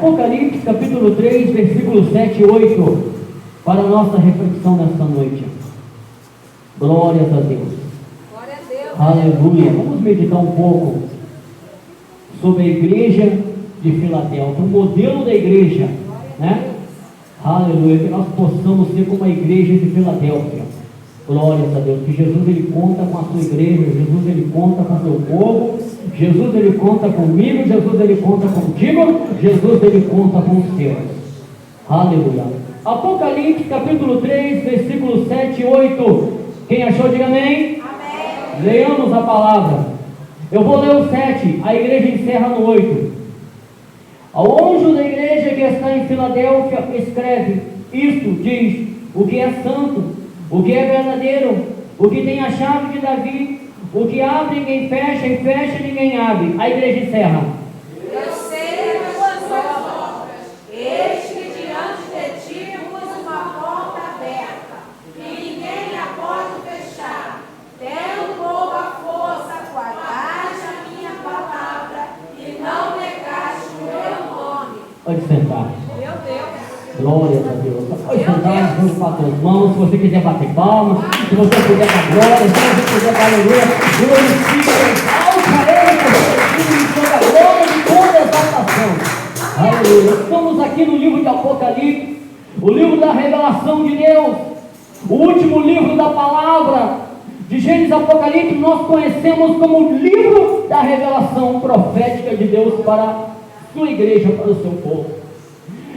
Apocalipse capítulo 3, versículos 7 e 8, para a nossa reflexão nesta noite. Glórias a Deus. Glória a Deus. Aleluia. Vamos meditar um pouco sobre a igreja de Filadélfia, o modelo da igreja, né? Aleluia, que nós possamos ser como a igreja de Filadélfia. Glórias a Deus, que Jesus ele conta com a sua igreja, Jesus ele conta com o seu povo, Jesus ele conta comigo, Jesus ele conta contigo, Jesus ele conta com os seus. Aleluia. Apocalipse capítulo 3, versículos 7 e 8. Quem achou, diga amém. Amém. Leamos a palavra. Eu vou ler o 7, a igreja encerra no 8. Ao anjo da igreja que está em Filadélfia, escreve: isto diz o que é santo, o que é verdadeiro, o que tem a chave de Davi, o que abre ninguém fecha, e fecha ninguém abre. A igreja encerra. Eu sei as tuas obras, eis que diante de ti pus uma porta aberta, e ninguém a pode fechar. Tendo pouca força, guardaste a minha palavra, e não negaste o meu nome. Pode sentar. Meu Deus. Glórias a Deus. Pode sentar, vamos bater as mãos. Se você quiser bater palmas, se você puder dar glória, se você puder dar aleluia, glorifica, exalta Ele, toda a glória e toda a exaltação. Aleluia. Estamos aqui no livro de Apocalipse, o livro da revelação de Deus, o último livro da palavra. De Gênesis Apocalipse nós conhecemos como o livro da revelação profética de Deus para a sua igreja, para o seu povo.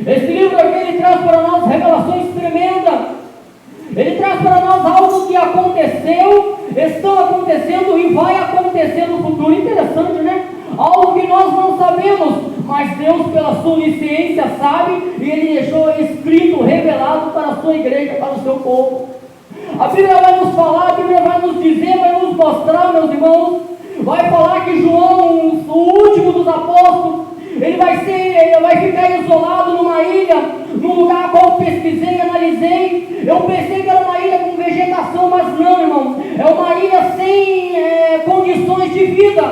Esse livro aqui ele traz para nós revelações tremendas. Ele traz para nós algo que aconteceu, está acontecendo e vai acontecer no futuro. Interessante, né? Algo que nós não sabemos, mas Deus pela sua onisciência sabe, e Ele deixou escrito, revelado para a sua igreja, para o seu povo. A Bíblia vai nos falar, a Bíblia vai nos dizer, vai nos mostrar, meus irmãos, vai falar que João, o último dos apóstolos, ele vai ficar isolado numa ilha, num lugar qual eu pesquisei, analisei. Eu pensei que era uma ilha com vegetação, mas não, irmão, é uma ilha sem condições de vida.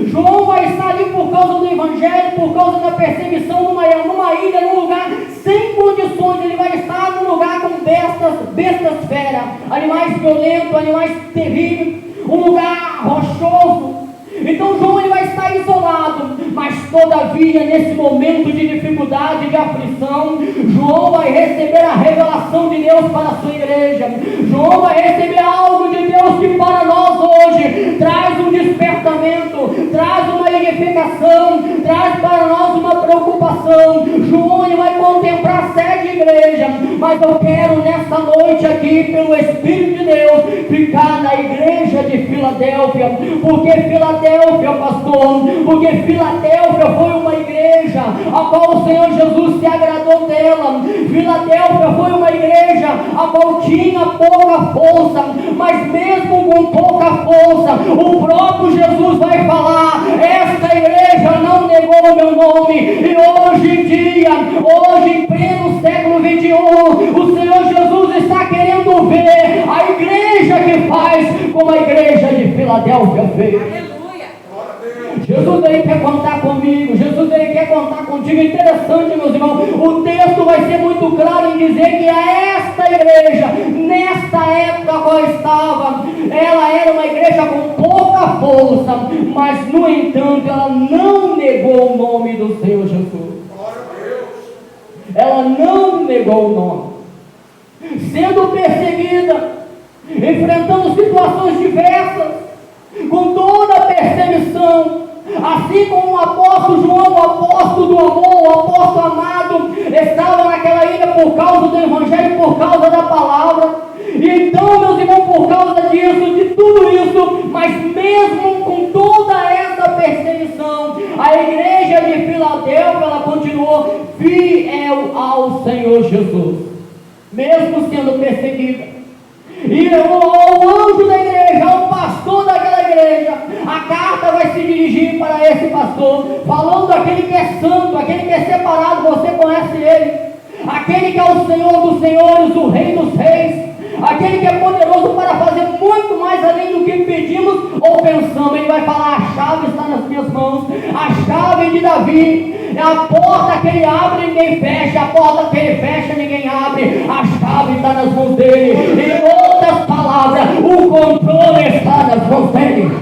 João vai estar ali por causa do evangelho, por causa da perseguição, numa ilha, num lugar sem condições. Ele vai estar num lugar com bestas feras, animais violentos, animais terríveis, um lugar rochoso. Então João ele vai estar isolado, mas todavia nesse momento de dificuldade, de aflição, João vai receber a revelação de Deus para a sua igreja. João vai receber algo de Deus que para nós hoje traz um despertamento, traz uma edificação, traz para nós uma preocupação. João ele vai contemplar 7 igrejas, mas eu quero nessa noite aqui, pelo Espírito de Deus, ficar na igreja de Filadélfia, porque Filadélfia, pastor, porque Filadélfia foi uma igreja a qual o Senhor Jesus se agradou dela. Filadélfia foi uma igreja a qual tinha pouca força, mas mesmo com pouca força, o próprio Jesus vai falar: esta igreja não negou o meu nome. E hoje em dia, hoje em pleno século 21, o Senhor Jesus está querendo ver a igreja que faz como a igreja de Filadélfia fez. Jesus ele quer contar comigo, Jesus ele quer contar contigo. Interessante, meus irmãos, o texto vai ser muito claro em dizer que esta igreja, nesta época qual estava, ela era uma igreja com pouca força, mas no entanto ela não negou o nome do Senhor Jesus. Ela não negou o nome, sendo perseguida, enfrentando situações diversas, com toda a perseguição, assim como o apóstolo João, o apóstolo do amor, o apóstolo amado, estava naquela ilha por causa do evangelho, por causa da palavra. E então, meus irmãos, por causa disso, de tudo isso, mas mesmo com toda essa perseguição, a igreja de Filadélfia, ela continuou fiel ao Senhor Jesus, mesmo sendo perseguida. E ao anjo da igreja, ao pastor daquela igreja, a carta vai se dirigir para esse pastor, falando daquele que é santo, aquele que é separado, você conhece ele, aquele que é o Senhor dos senhores, o Rei dos reis, aquele que é poderoso para fazer muito mais além do que pedimos ou pensamos. Ele vai falar: a chave está nas minhas mãos, a chave de Davi, A porta que ele abre, ninguém fecha. A porta que ele fecha, ninguém abre. A chave está nas mãos dele. Em outras palavras, o controle está nas mãos dele.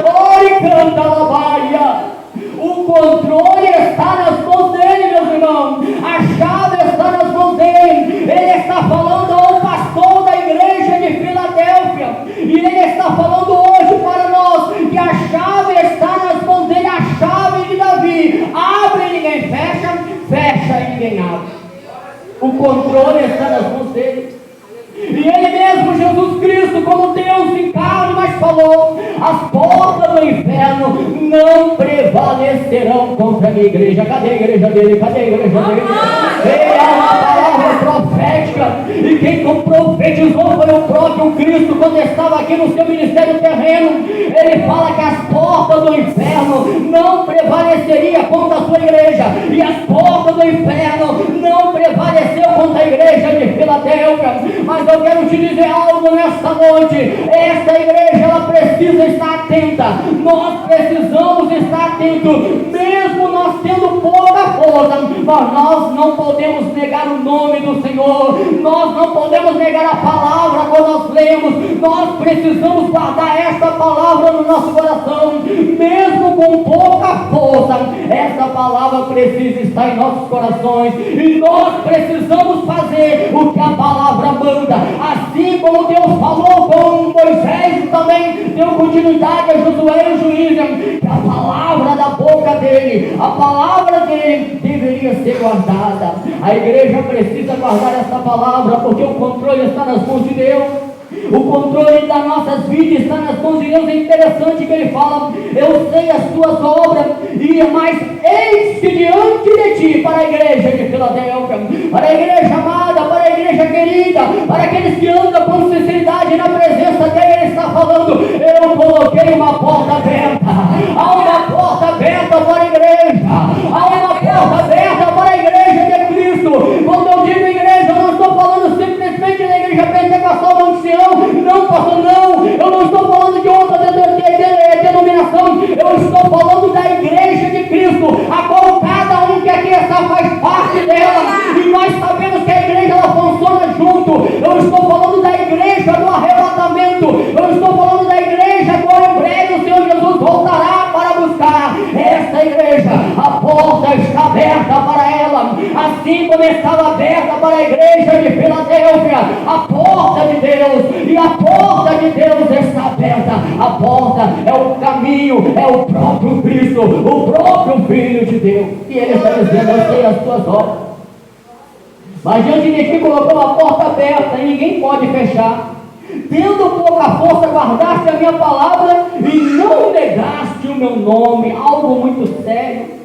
Ore, canta, labaia. O controle está nas mãos dele, meus irmãos. A chave está nas mãos dele. Ele está falando ao pastor da igreja de Filadélfia. E ele está falando hoje para nós que a chave está nas mãos dele. A chave de Davi. Abre e ninguém fecha. Fecha e ninguém abre. O controle está nas mãos dele. E ele mesmo, Jesus Cristo, como Deus em carne, mas falou: as portas do inferno não prevalecerão contra a minha igreja. Cadê a igreja dele? Cadê a igreja dele? Ele é uma palavra profética, e quem profetizou foi o próprio Cristo, quando estava aqui no seu ministério terreno. Ele fala que as portas do inferno não prevaleceriam contra a sua igreja, e as portas do inferno não prevaleceu contra a igreja de Filadélfia. Mas eu quero te dizer algo nesta noite: esta igreja, ela precisa estar atenta. Nós precisamos estar atentos, mesmo nós tendo pouca força. Mas nós não podemos negar o nome do Senhor, nós não podemos negar a palavra quando nós lemos. Nós precisamos guardar esta palavra no nosso coração, mesmo com pouca força. Essa palavra precisa estar em nossos corações, e nós precisamos fazer o que a palavra manda. Assim como Deus falou com Moisés, e também deu continuidade a Josué e Juízes, que a palavra da boca dele, a palavra dele deveria ser guardada. A igreja precisa guardar essa palavra, porque o controle está nas mãos de Deus. O controle das nossas vidas está nas mãos de Deus. É interessante que ele fala: eu sei as tuas obras, e mais eis que diante de ti, para a igreja de Filadélfia, para a igreja amada, para a igreja querida, para aqueles que andam com sinceridade na presença dele, ele está falando: eu coloquei uma porta aberta. Há uma porta aberta para a igreja, há uma porta aberta para a igreja de Cristo. Quando eu digo igreja, eu não estou falando simplesmente da igreja pentecostal do Ancião. Não, pastor, não. Eu não estou falando de outra denominação. Eu estou falando da igreja de Cristo, a qual cada um que aqui está faz parte dela. E nós sabemos que a igreja, ela funciona junto. Eu estou falando da igreja do arrebatamento. Eu estou falando da igreja quando em breve o Senhor Jesus voltará para buscar esta igreja. A porta está aberta para ela, assim como estava aberta para a igreja de Filadélfia. A porta de Deus, e a porta de Deus está aberta. A porta é o caminho, é o próprio Cristo, o próprio Filho de Deus. E ele está dizendo: eu sei as tuas obras, mas diante de ti colocou uma porta aberta e ninguém pode fechar. Tendo pouca força, guardaste a minha palavra e não negaste o meu nome. Algo muito sério.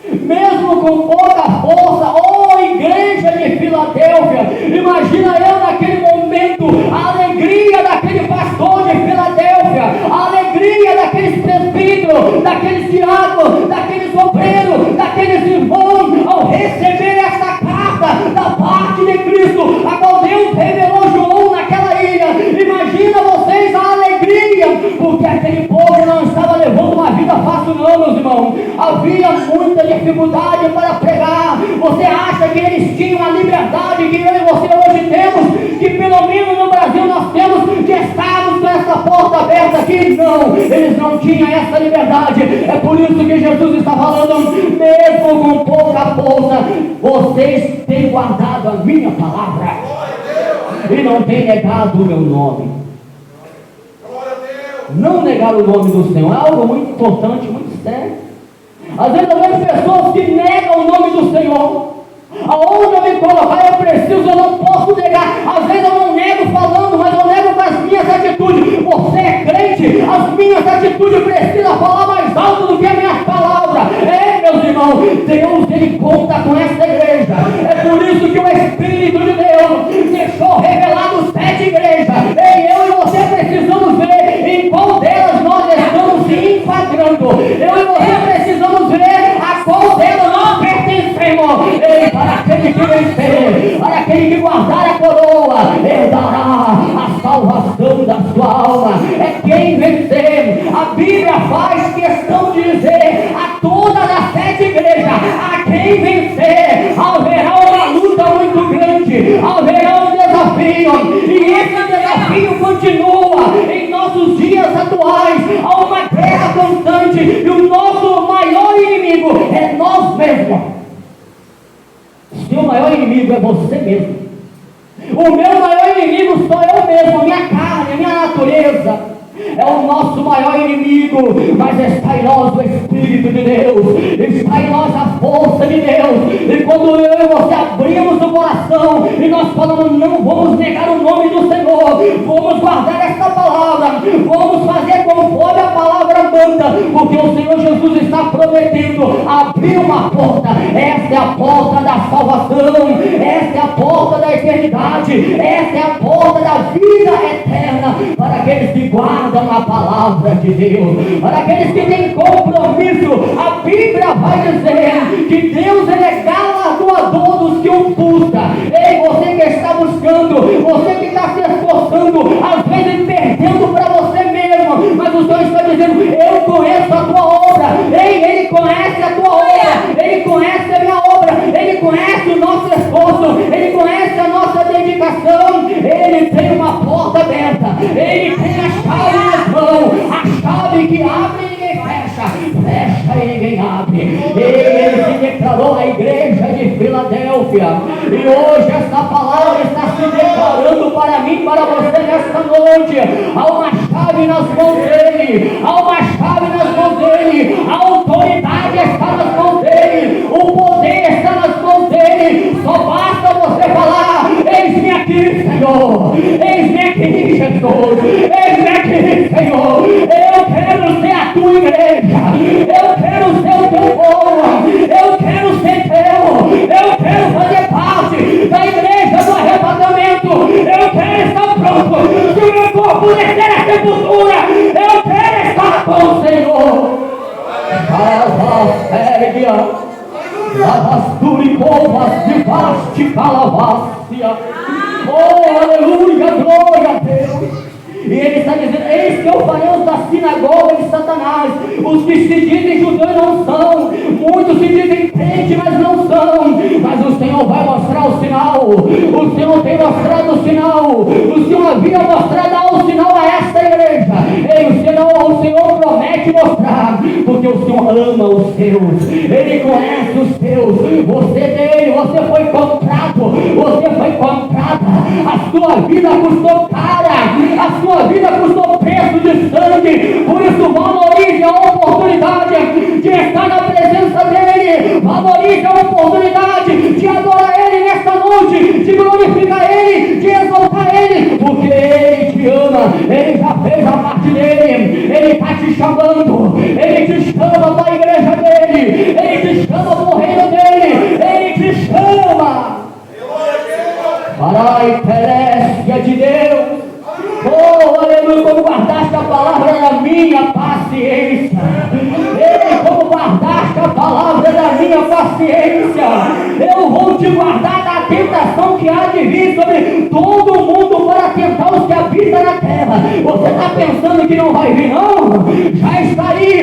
Mesmo com pouca força, oh igreja de Filadélfia, imagina eu naquele momento, a alegria daquele pastor de Filadélfia, a alegria daqueles presbíteros, daqueles diáconos, daqueles obreiros, daqueles irmãos, ao receber esta carta da parte de Cristo, a qual Deus revelou João naquela ilha. Imagina vocês a alegria, porque aquele povo não estava levando uma vida fácil não, meus irmãos. Havia muita dificuldade para pregar. Você acha que eles tinham a liberdade que eu e você hoje temos, que pelo menos no Brasil nós temos, de estarmos com essa porta aberta aqui? Não, eles não tinham essa liberdade. É por isso que Jesus está falando: mesmo com pouca força, vocês têm guardado a minha palavra e não têm negado o meu nome. Não negar o nome do Senhor é algo muito importante, muito sério. Às vezes eu vejo pessoas que negam o nome do Senhor. Aonde eu me colocar, eu preciso, eu não posso negar. Às vezes eu não nego falando, mas eu nego com as minhas atitudes. Você é crente, as minhas atitudes precisam falar mais alto do que as minhas palavras. Meus irmãos, Deus, ele conta com esta igreja. É por isso que o Espírito de Deus deixou revelado 7 igrejas. E eu e você precisamos ver em qual delas nós estamos se enquadrando. Eu e você precisamos ver a qual delas nós pertencemos. E para aquele que vencer, para aquele que guardar a coroa, herdará a salvação da sua alma. É quem vencer. A Bíblia faz questão de dizer a todas as nós mesmos. Seu maior inimigo é você mesmo. O meu maior inimigo sou eu mesmo, a minha carne, a minha natureza. É o nosso maior inimigo, mas está em nós o Espírito de Deus, está em nós a força de Deus. E quando eu e você abrimos o coração e nós falamos, não vamos negar o nome do Senhor, vamos guardar esta palavra, vamos fazer conforme a palavra manda, porque o Senhor Jesus está prometendo abrir uma porta. Esta é a porta da salvação, esta é a porta da eternidade, esta é a porta da vida eterna para aqueles que guardam a palavra de Deus, para aqueles que têm compromisso. A Bíblia vai dizer que Deus é galardoador dos que o buscam. Ei, você que está buscando, você que está se esforçando, às vezes perdendo para você mesmo, mas o Senhor está dizendo, eu conheço a tua obra. Ei, Ele conhece a tua obra, Ele conhece a minha obra, Ele conhece o nosso esforço, Ele conhece a nossa dedicação. Ele tem uma porta aberta, Ele tem a chave nas mãos, a chave que abre e ninguém fecha, fecha e ninguém abre. Ele se declarou à igreja de Filadélfia, e hoje esta palavra está se declarando para mim e para você nesta noite. Há uma chave nas mãos dele, há uma chave nas mãos dele, a autoridade está nas mãos dele, o poder está nas mãos dele. Só basta você falar, eis-me aqui, Senhor, eis-me aqui, Jesus, eis-me aqui, Senhor. Eu quero ser a tua igreja, eu quero ser o teu povo, eu quero ser teu, eu quero fazer parte da igreja do arrebatamento, eu quero estar pronto. Se o meu corpo descer a sepultura, eu quero estar com o Senhor. Oh, aleluia, glória a Deus. E ele está dizendo, eis que eu farei os da sinagoga de Satanás, os que se dizem judeus não são, muitos se dizem crente, mas não são. Mas o Senhor vai mostrar o sinal, o Senhor tem mostrado o sinal, o Senhor havia mostrado o sinal a esta igreja. E o Senhor promete mostrar, porque o Senhor ama os seus, Ele conhece os seus. Você dele, você foi comprado, você foi comprada, a sua vida custou cara, a sua vida custou preço de sangue. Por isso valorize a oportunidade de estar na presença dele, valorize a oportunidade de adorar ele nesta noite, de glorificar ele, de exaltar ele, porque ele te ama, ele já fez a parte dele, ele está te chamando, ele te chama para a igreja dele, ele te chama para o reino dele, ele te chama para a interécia de Deus. Oh, aleluia, como guardaste a palavra da minha paciência. Ei, como guardaste a palavra da minha paciência. Eu vou te guardar da tentação que há de vir sobre todo mundo para tentar os que habitam na terra. Você está pensando que não vai vir, não? Já está aí,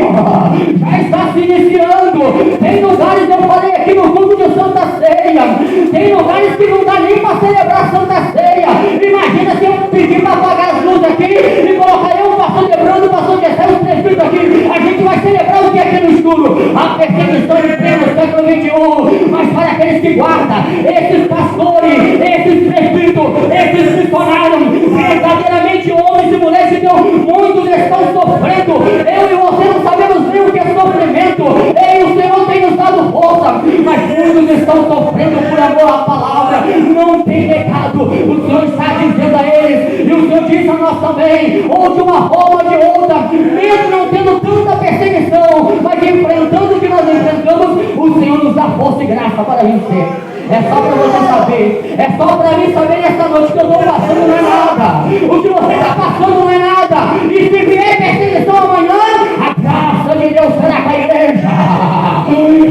já está se iniciando. Tem lugares, eu falei aqui no culto de Santa Ceia, tem lugares que não dá nem para celebrar Santa Ceia. Imagina se eu pedir para apagar as luzes aqui e colocar eu, o pastor Lebrando, o pastor Gessé, os presbíteros aqui. A gente vai celebrar o que aqui no escuro? A perseguição em pleno século XXI. Mas para aqueles que guardam, esses pastores, esses presbíteros, esses missionários, verdadeiramente homens e mulheres de Deus, muitos estão sofrendo. Eu e você não sabemos nem o que é sofrimento. Ei, o Senhor tem nos dado força, mas muitos estão sofrendo por amor à palavra. Não tem pecado. O Senhor está dizendo a eles, e o Senhor disse a nós também, ou de uma forma ou de outra, mesmo não tendo tanta perseguição, mas enfrentando o que nós enfrentamos, o Senhor nos dá força e graça para vencer. É só para você saber, é só para mim saber nessa noite que eu estou passando não é nada, o que você está passando não é nada, e se vier perseguição amanhã, a graça de Deus será com a igreja.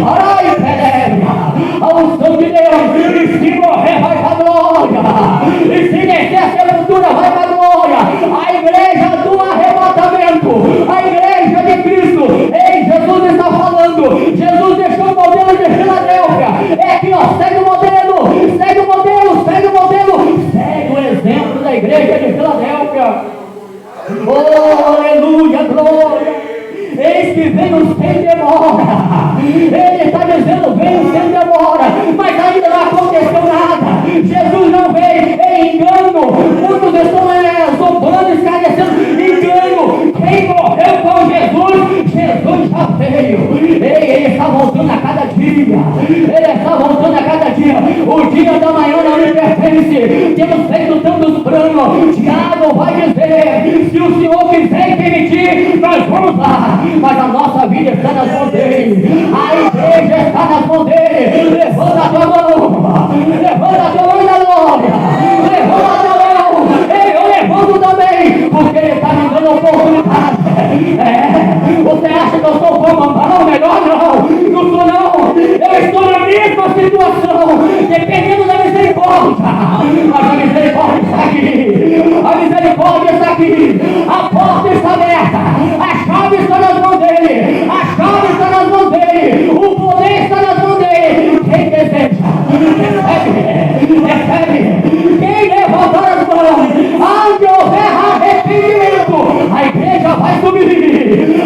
Ai, Pedéria, a unção de Deus, e se morrer vai para a glória, e se descer a sepultura vai para a glória. A igreja do arrebatamento, a igreja de Cristo. Ei, Jesus está falando, Jesus deixou o modelo de Filadélfia. É aqui, ó, segue o modelo, segue o modelo, segue o modelo, segue o exemplo da igreja de Filadélfia. Oh, aleluia, glória. Eis que veio sem demora. Ele está dizendo, Ele está voltando a cada dia. O dia da manhã não lhe pertence. Temos feito tantos planos. Tiago vai dizer: se o Senhor quiser permitir, nós vamos lá. Mas a nossa vida está nas mãos dele. A igreja está nas mãos dele. Levanta a tua mão. Levanta a tua mão na glória. Levanta a tua mão. Ei, eu levanto também, porque ele está me dando oportunidade. Você acha que eu sou como? Não, melhor não. Não sou não. Eu estou na mesma situação, dependendo da misericórdia. Mas a misericórdia está aqui. A misericórdia está aqui. A porta está aberta. A chave está nas mãos dele. A chave está nas mãos dele. O poder está nas mãos dele. Quem deseja, recebe. Recebe. Quem levantar as mãos, onde houver arrependimento, a igreja vai subir.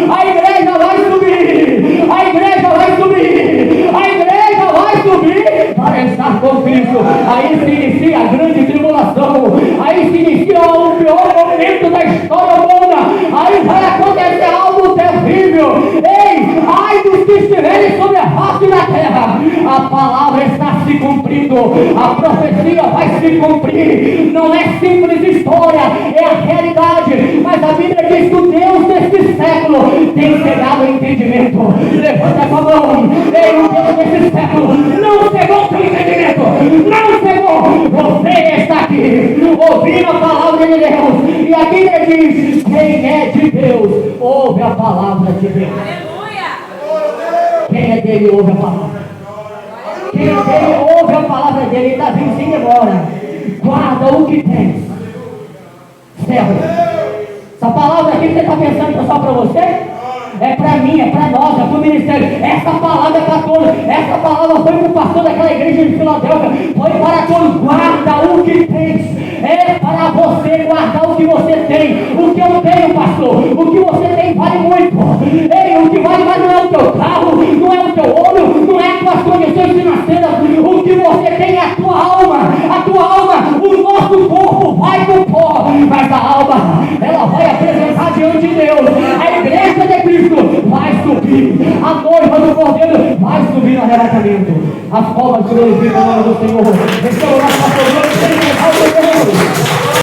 A igreja vai subir. A igreja vai subir. A igreja vai subir para estar com Cristo. Aí se inicia a grande tribulação. Aí se inicia o pior momento da história humana. Aí vai acontecer algo terrível. Ei, ai dos que estiverem sobre a face da terra. A palavra está se cumprindo. A profecia vai se cumprir. Não é simples história, é a realidade. Mas a Bíblia diz que o Deus desse século tem cegado o entendimento. Levanta a tua mão. Ei, o Deus desse século não cegou o teu entendimento. Não cegou. Você está aqui ouvindo a palavra de Deus. E a Bíblia diz: quem é de Deus ouve a palavra de Deus. Quem é dele ouve a palavra. Quem é dele ouve a palavra dele. Está vindo sem demora. Guarda o que tens. Serve. Essa palavra aqui que você está pensando que é só para você? É para mim, é para nós, é para o ministério. Essa palavra é para todos. Essa palavra foi para o pastor daquela igreja de Filadélfia. Foi para todos. Guarda o que tens. É para você guardar o que você tem. O que eu tenho, pastor, o que você tem vale muito. Ei, o que vale mais não é o teu carro, não é o teu ouro, não é as tuas condições financeiras. O que você tem é a tua alma. A tua alma, o nosso corpo vai com pó, mas a alma, ela vai apresentar diante de Deus. A igreja de Cristo vai subir. A noiva do Cordeiro vai subir no arrebatamento. As palmas glorificam o nome do Senhor. Receba o nosso pastor.